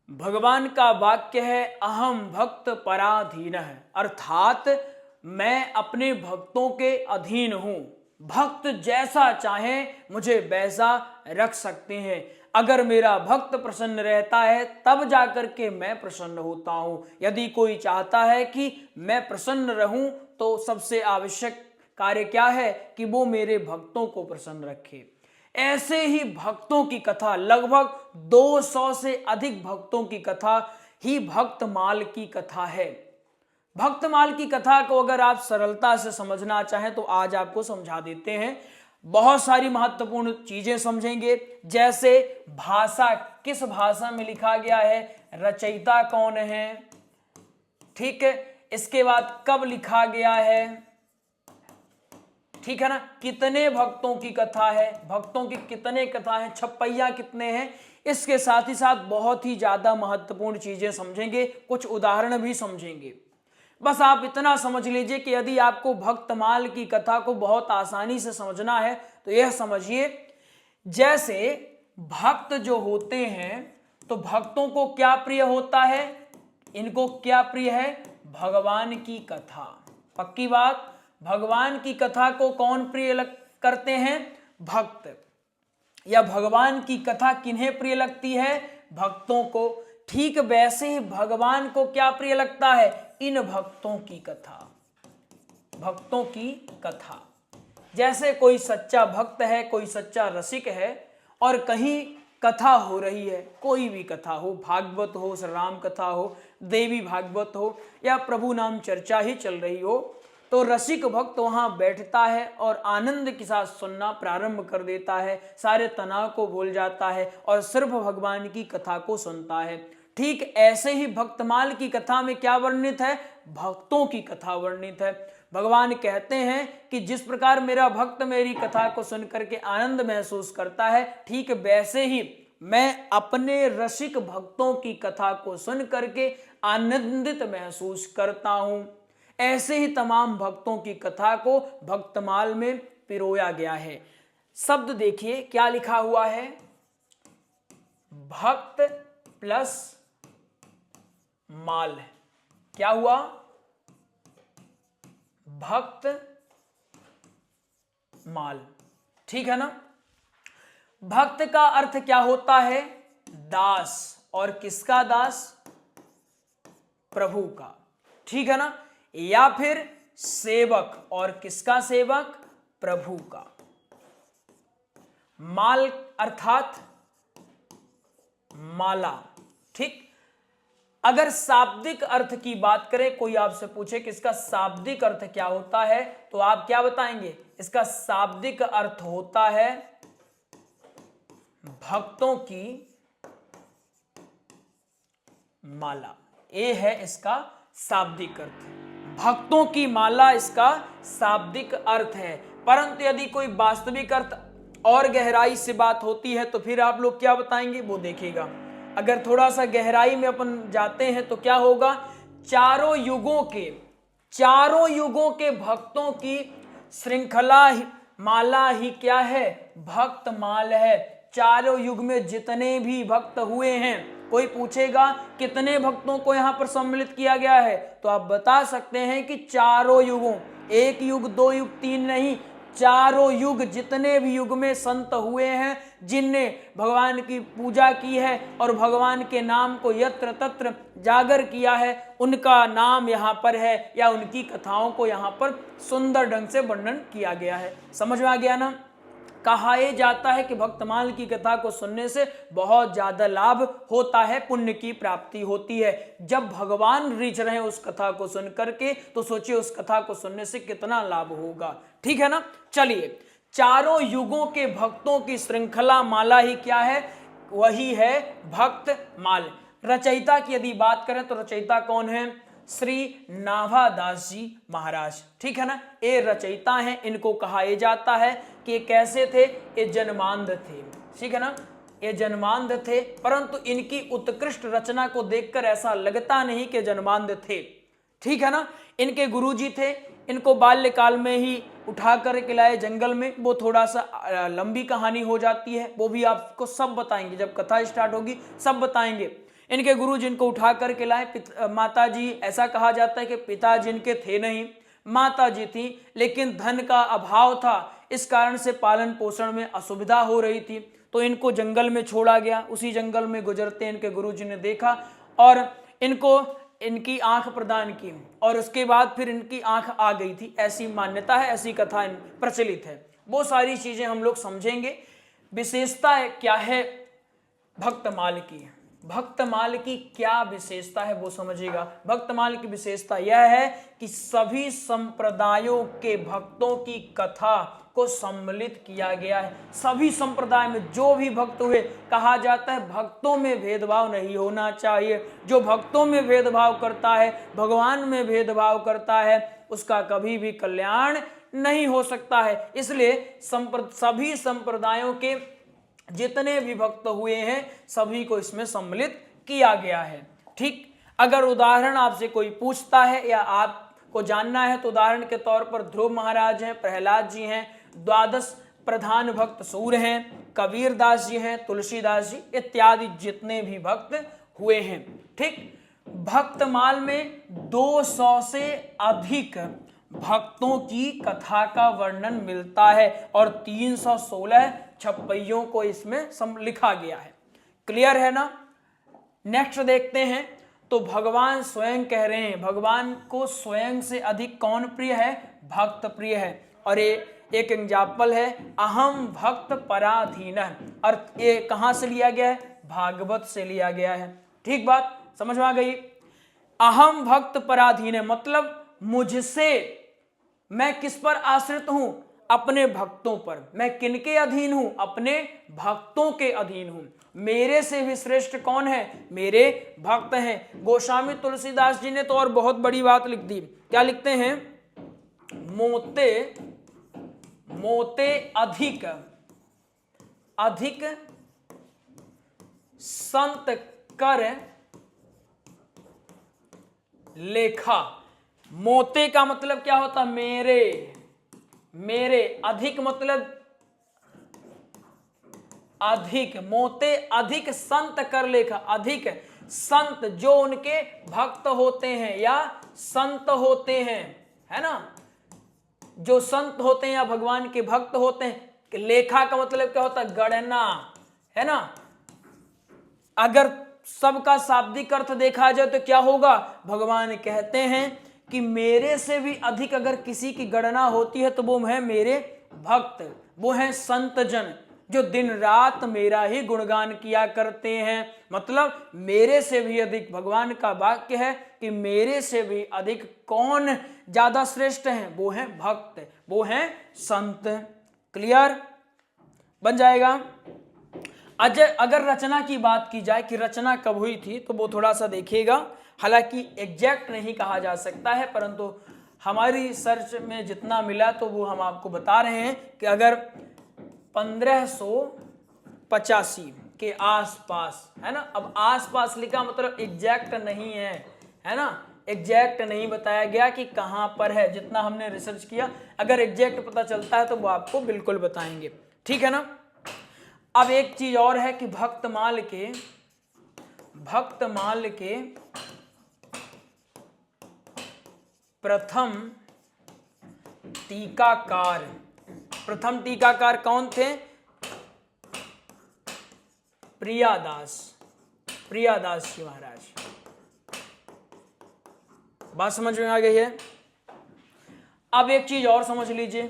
भगवान का वाक्य है अहम भक्त पराधीनः, अर्थात मैं अपने भक्तों के अधीन हूं। भक्त जैसा चाहे मुझे वैसा रख सकते हैं। अगर मेरा भक्त प्रसन्न रहता है तब जाकर के मैं प्रसन्न होता हूं। यदि कोई चाहता है कि मैं प्रसन्न रहूं तो सबसे आवश्यक कार्य क्या है कि वो मेरे भक्तों को प्रसन्न रखे। ऐसे ही भक्तों की कथा, लगभग 200 से अधिक भक्तों की कथा ही भक्तमाल की कथा है। भक्तमाल की कथा को अगर आप सरलता से समझना चाहें तो आज आपको समझा देते हैं। बहुत सारी महत्वपूर्ण चीजें समझेंगे, जैसे भाषा, किस भाषा में लिखा गया है, रचयिता कौन है, ठीक है, इसके बाद कब लिखा गया है, ठीक है ना, कितने भक्तों की कथा है, भक्तों की कितने कथा है, छपैया कितने हैं। इसके साथ ही साथ बहुत ही ज्यादा महत्वपूर्ण चीजें समझेंगे, कुछ उदाहरण भी समझेंगे। बस आप इतना समझ लीजिए कि यदि आपको भक्तमाल की कथा को बहुत आसानी से समझना है तो यह समझिए, जैसे भक्त जो होते हैं तो भक्तों को क्या प्रिय होता है, इनको क्या प्रिय है, भगवान की कथा। पक्की बात, भगवान की कथा को कौन प्रिय करते हैं, भक्त। या भगवान की कथा किन्हें प्रिय लगती है, भक्तों को। ठीक वैसे ही भगवान को क्या प्रिय लगता है, इन भक्तों की कथा, भक्तों की कथा। जैसे कोई सच्चा भक्त है, कोई सच्चा रसिक है और कहीं कथा हो रही है, कोई भी कथा हो, भागवत हो, श्री राम कथा हो, देवी भागवत हो या प्रभु नाम चर्चा ही चल रही हो, तो रसिक भक्त वहां बैठता है और आनंद के साथ सुनना प्रारंभ कर देता है, सारे तनाव को भूल जाता है और सिर्फ भगवान की कथा को सुनता है। ठीक ऐसे ही भक्तमाल की कथा में क्या वर्णित है, भक्तों की कथा वर्णित है। भगवान कहते हैं कि जिस प्रकार मेरा भक्त मेरी कथा को सुनकर के आनंद महसूस करता है, ठीक वैसे ही मैं अपने रसिक भक्तों की कथा को सुन करके आनंदित महसूस करता हूं। ऐसे ही तमाम भक्तों की कथा को भक्तमाल में पिरोया गया है। शब्द देखिए क्या लिखा हुआ है, भक्त प्लस माल। क्या हुआ, भक्त माल, ठीक है ना। भक्त का अर्थ क्या होता है, दास, और किसका दास, प्रभु का, ठीक है ना। या फिर सेवक, और किसका सेवक, प्रभु का। माल अर्थात माला, ठीक। अगर शाब्दिक अर्थ की बात करें, कोई आपसे पूछे कि इसका शाब्दिक अर्थ क्या होता है, तो आप क्या बताएंगे, इसका शाब्दिक अर्थ होता है भक्तों की माला। ये है इसका शाब्दिक अर्थ, भक्तों की माला इसका शाब्दिक अर्थ है। परंतु यदि कोई वास्तविक अर्थ और गहराई से बात होती है तो फिर आप लोग क्या बताएंगे, वो देखिएगा। अगर थोड़ा सा गहराई में अपन जाते हैं तो क्या होगा, चारों युगों के भक्तों की श्रृंखला माला ही क्या है, भक्त माल है। चारों युग में जितने भी भक्त हुए हैं, कोई पूछेगा कितने भक्तों को यहां पर सम्मिलित किया गया है, तो आप बता सकते हैं कि चारों युगों, एक युग, दो युग, तीन नहीं, चारों युग, जितने भी युग में संत हुए हैं, जिनने भगवान की पूजा की है और भगवान के नाम को यत्र तत्र जागर किया है, उनका नाम यहाँ पर है या उनकी कथाओं को यहाँ पर सुंदर ढंग से वर्णन किया गया है। समझ में आ गया ना। कहा जाता है कि भक्तमाल की कथा को सुनने से बहुत ज्यादा लाभ होता है, पुण्य की प्राप्ति होती है। जब भगवान रिझ रहे हैं उस कथा को सुन करके, तो सोचिए उस कथा को सुनने से कितना लाभ होगा, ठीक है ना। चलिए, चारों युगों के भक्तों की श्रृंखला माला ही क्या है, वही है भक्त माल। रचयिता की यदि बात करें तो रचयिता कौन है, श्री नाभादास जी महाराज, ठीक है ना। ये रचयिता हैं, इनको कहा जाता है कि ये कैसे थे, ये जन्मांध थे, ठीक है ना। ये जन्मांध थे, परंतु इनकी उत्कृष्ट रचना को देखकर ऐसा लगता नहीं कि जन्मांध थे, ठीक है ना। इनके गुरुजी थे, इनको बाल्यकाल में ही उठा कर के लाए जंगल में। वो थोड़ा सा लंबी कहानी हो जाती है, वो भी आपको सब बताएंगे, जब कथा स्टार्ट होगी सब बताएंगे। इनके गुरु जिनको उठा करके लाए, माता जी, ऐसा कहा जाता है कि पिता जिनके थे नहीं, माता जी थी, लेकिन धन का अभाव था, इस कारण से पालन पोषण में असुविधा हो रही थी, तो इनको जंगल में छोड़ा गया। उसी जंगल में गुजरते इनके गुरुजी ने देखा और इनको इनकी आंख प्रदान की और उसके बाद फिर इनकी आंख आ गई थी, ऐसी मान्यता है, ऐसी कथा प्रचलित है। वो सारी चीजें हम लोग समझेंगे। विशेषता क्या है भक्तमाल की, भक्तमाल की क्या विशेषता है वो समझिएगा। भक्तमाल की विशेषता यह है कि सभी संप्रदायों के भक्तों की कथा को सम्मिलित किया गया है। सभी संप्रदाय में जो भी भक्त हुए, कहा जाता है भक्तों में भेदभाव नहीं होना चाहिए। जो भक्तों में भेदभाव करता है, भगवान में भेदभाव करता है, उसका कभी भी कल्याण नहीं हो सकता है। इसलिए सभी संप्रदायों के जितने भी भक्त हुए हैं सभी को इसमें सम्मिलित किया गया है। ठीक, अगर उदाहरण आपसे कोई पूछता है या आपको जानना है तो उदाहरण के तौर पर ध्रुव महाराज हैं, प्रहलाद जी हैं, द्वादश प्रधान भक्त सूर हैं, कबीर दास जी हैं, तुलसीदास जी इत्यादि जितने भी भक्त हुए हैं। ठीक, भक्तमाल में 200 से अधिक भक्तों की कथा का वर्णन मिलता है और 316 छप्पइयों को इसमें लिखा गया है। क्लियर है ना? नेक्स्ट देखते हैं तो भगवान स्वयं कह रहे हैं, भगवान को स्वयं से अधिक कौन प्रिय है? भक्त प्रिय है। और ये एक एग्जाम्पल है, अहम भक्त पराधीन, और ये कहां से लिया गया है? भागवत से लिया गया है। ठीक बात समझ में आ गई? अहम भक्त पराधीन मतलब मुझसे, मैं किस पर आश्रित हूं? अपने भक्तों पर। मैं किनके अधीन हूं? अपने भक्तों के अधीन हूं। मेरे से भी श्रेष्ठ कौन है? मेरे भक्त हैं। गोस्वामी तुलसीदास जी ने तो और बहुत बड़ी बात लिख दी। क्या लिखते हैं? मोते मोते अधिक अधिक संत कर लेखा। मोते का मतलब क्या होता? मेरे। मेरे अधिक मतलब अधिक, मोते अधिक संत कर लेखा। अधिक संत जो उनके भक्त होते हैं या संत होते हैं, है ना, जो संत होते हैं या भगवान के भक्त होते हैं। लेखा का मतलब क्या होता है? गणना, है ना। अगर सबका शाब्दिक अर्थ देखा जाए तो क्या होगा? भगवान कहते हैं कि मेरे से भी अधिक अगर किसी की गणना होती है तो वो है मेरे भक्त, वो है संत जन जो दिन रात मेरा ही गुणगान किया करते हैं। मतलब मेरे से भी अधिक, भगवान का वाक्य है कि मेरे से भी अधिक कौन ज्यादा श्रेष्ठ है? वो है भक्त, वो है संत। क्लियर बन जाएगा? अगर रचना की बात की जाए कि रचना कब हुई थी तो वो थोड़ा सा देखिएगा। हालांकि एग्जैक्ट नहीं कहा जा सकता है, परंतु हमारी रिसर्च में जितना मिला तो वो हम आपको बता रहे हैं कि अगर 1585 के आसपास, है ना। अब आसपास लिखा मतलब एग्जैक्ट नहीं है, है ना। एग्जैक्ट नहीं बताया गया कि कहां पर है। जितना हमने रिसर्च किया, अगर एग्जैक्ट पता चलता है तो वो आपको बिल्कुल बताएंगे। ठीक है ना। अब एक चीज और है कि भक्तमाल के प्रथम टीकाकार कौन थे? प्रियादास जी महाराज। बात समझ में आ गई है? अब एक चीज और समझ लीजिए।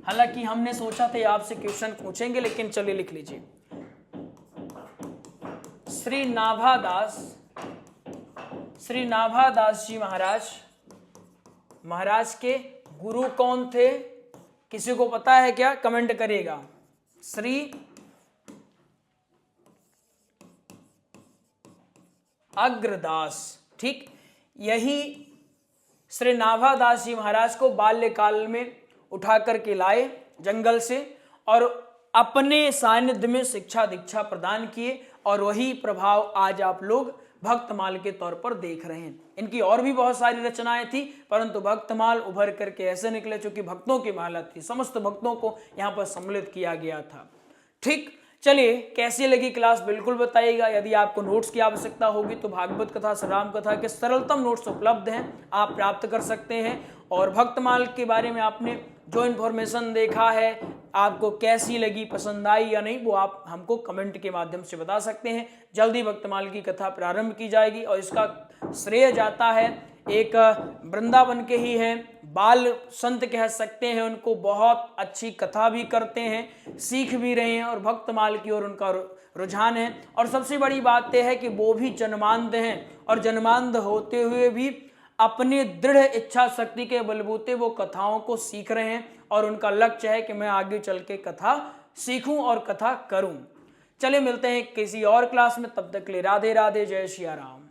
हालांकि हमने सोचा था आपसे क्वेश्चन पूछेंगे, लेकिन चलिए लिख लीजिए। श्री नाभादास जी महाराज के गुरु कौन थे? किसी को पता है क्या? कमेंट करेगा। श्री अग्रदास। ठीक, यही श्री नाभादास जी महाराज को बाल्यकाल में उठा करके लाए जंगल से और अपने सानिध्य में शिक्षा दीक्षा प्रदान किए, और वही प्रभाव आज आप लोग भक्तमाल के तौर पर देख रहे हैं। इनकी और भी बहुत सारी रचनाएं थी, परंतु भक्तमाल उभर करके ऐसे निकले चूंकि भक्तों की माला थी, समस्त भक्तों को यहां पर सम्मिलित किया गया था। ठीक, चलिए, कैसी लगी क्लास बिल्कुल बताइएगा। यदि आपको नोट्स की आवश्यकता होगी तो भागवत कथा, राम कथा के सरलतम नोट्स उपलब्ध हैं, आप प्राप्त कर सकते हैं। और भक्तमाल के बारे में आपने जो इन्फॉर्मेशन देखा है, आपको कैसी लगी, पसंद आई या नहीं, वो आप हमको कमेंट के माध्यम से बता सकते हैं। जल्दी भक्तमाल की कथा प्रारंभ की जाएगी और इसका श्रेय जाता है एक वृंदावन के ही हैं, बाल संत कह सकते हैं उनको, बहुत अच्छी कथा भी करते हैं, सीख भी रहे हैं और भक्तमाल की ओर उनका रुझान है। और सबसे बड़ी बात यह है कि वो भी जन्मांध हैं और जन्मांध होते हुए भी अपनी दृढ़ इच्छा शक्ति के बलबूते वो कथाओं को सीख रहे हैं और उनका लक्ष्य है कि मैं आगे चल के कथा सीखूं और कथा करूं। चलिए, मिलते हैं किसी और क्लास में, तब तक के लिए राधे राधे, जय सिया राम।